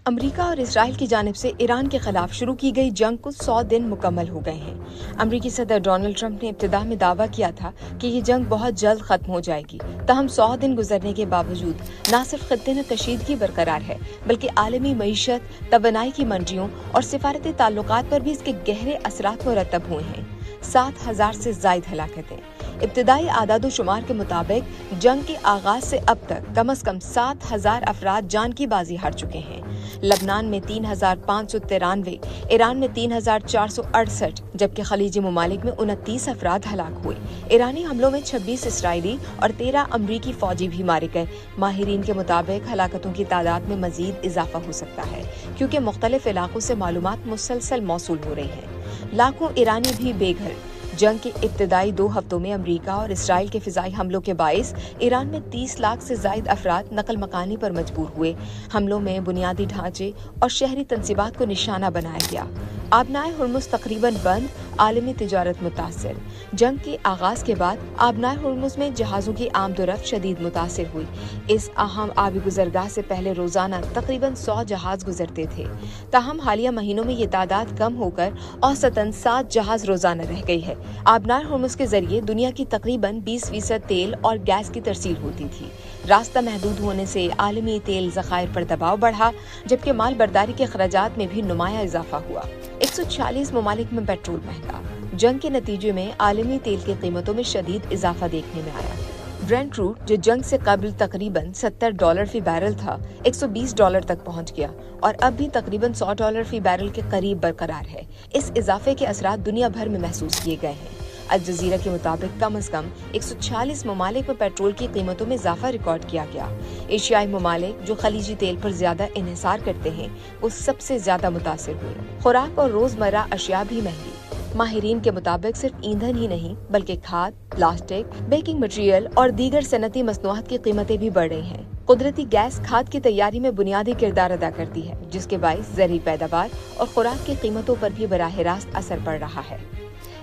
امریکہ اور اسرائیل کی جانب سے ایران کے خلاف شروع کی گئی جنگ کو 100 دن مکمل ہو گئے ہیں۔ امریکی صدر ڈونلڈ ٹرمپ نے ابتدا میں دعویٰ کیا تھا کہ یہ جنگ بہت جلد ختم ہو جائے گی، تاہم 100 دن گزرنے کے باوجود نہ صرف خطے میں کشیدگی برقرار ہے بلکہ عالمی معیشت، توانائی کی منڈیوں اور سفارتی تعلقات پر بھی اس کے گہرے اثرات مرتب ہوئے ہیں۔ 7,000 سے زائد ہلاکتیں۔ ابتدائی اعداد و شمار کے مطابق جنگ کے آغاز سے اب تک کم از کم 7,000 افراد جان کی بازی ہار چکے ہیں۔ لبنان میں 3,593، ایران میں 3,468، جبکہ خلیجی ممالک میں 29 افراد ہلاک ہوئے۔ ایرانی حملوں میں 26 اسرائیلی اور 13 امریکی فوجی بھی مارے گئے۔ ماہرین کے مطابق ہلاکتوں کی تعداد میں مزید اضافہ ہو سکتا ہے کیونکہ مختلف علاقوں سے معلومات مسلسل موصول ہو رہی ہیں۔ لاکھوں ایرانی بھی بے گھر۔ جنگ کے ابتدائی 2 ہفتوں میں امریکہ اور اسرائیل کے فضائی حملوں کے باعث ایران میں 30 لاکھ سے زائد افراد نقل مکانی پر مجبور ہوئے۔ حملوں میں بنیادی ڈھانچے اور شہری تنصیبات کو نشانہ بنایا گیا۔ آبنائے ہرمز تقریباً بند، عالمی تجارت متاثر۔ جنگ کے آغاز کے بعد آبنائے ہرمز میں جہازوں کی آمد و رفت شدید متاثر ہوئی۔ اس اہم آبی گزرگاہ سے پہلے روزانہ تقریباً 100 جہاز گزرتے تھے، تاہم حالیہ مہینوں میں یہ تعداد کم ہو کر اوسطاً 7 جہاز روزانہ رہ گئی ہے۔ آبنائے ہرمز کے ذریعے دنیا کی تقریباً 20% تیل اور گیس کی ترسیل ہوتی تھی۔ راستہ محدود ہونے سے عالمی تیل ذخائر پر دباؤ بڑھا، جبکہ مال برداری کے اخراجات میں بھی نمایاں اضافہ ہوا۔ 140 ممالک میں پیٹرول مہنگا۔ جنگ کے نتیجے میں عالمی تیل کی قیمتوں میں شدید اضافہ دیکھنے میں آیا۔ برینٹ کروڈ جو جنگ سے قبل تقریباً $70 فی بیرل تھا، $120 تک پہنچ گیا اور اب بھی تقریباً $100 فی بیرل کے قریب برقرار ہے۔ اس اضافے کے اثرات دنیا بھر میں محسوس کیے گئے ہیں۔ الجزیرہ کے مطابق کم از کم 146 ممالک میں پیٹرول کی قیمتوں میں اضافہ ریکارڈ کیا گیا۔ ایشیائی ممالک جو خلیجی تیل پر زیادہ انحصار کرتے ہیں وہ سب سے زیادہ متاثر ہوئے۔ خوراک اور روزمرہ اشیاء بھی مہنگی۔ ماہرین کے مطابق صرف ایندھن ہی نہیں بلکہ کھاد، پلاسٹک، بیکنگ مٹیریل اور دیگر صنعتی مصنوعات کی قیمتیں بھی بڑھ رہی ہیں۔ قدرتی گیس کھاد کی تیاری میں بنیادی کردار ادا کرتی ہے، جس کے باعث زرعی پیداوار اور خوراک کی قیمتوں پر بھی براہ راست اثر پڑ رہا ہے۔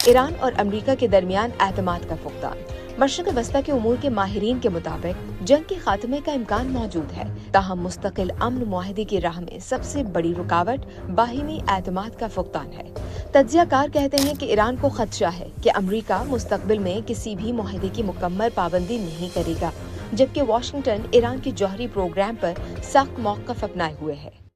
ایران اور امریکہ کے درمیان اعتماد کا فقدان۔ مشرق وسطیٰ کے امور کے ماہرین کے مطابق جنگ کے خاتمے کا امکان موجود ہے، تاہم مستقل امن معاہدے کی راہ میں سب سے بڑی رکاوٹ باہمی اعتماد کا فقدان ہے۔ تجزیہ کار کہتے ہیں کہ ایران کو خدشہ ہے کہ امریکہ مستقبل میں کسی بھی معاہدے کی مکمل پابندی نہیں کرے گا، جبکہ واشنگٹن ایران کے جوہری پروگرام پر سخت موقف اپنائے ہوئے ہے۔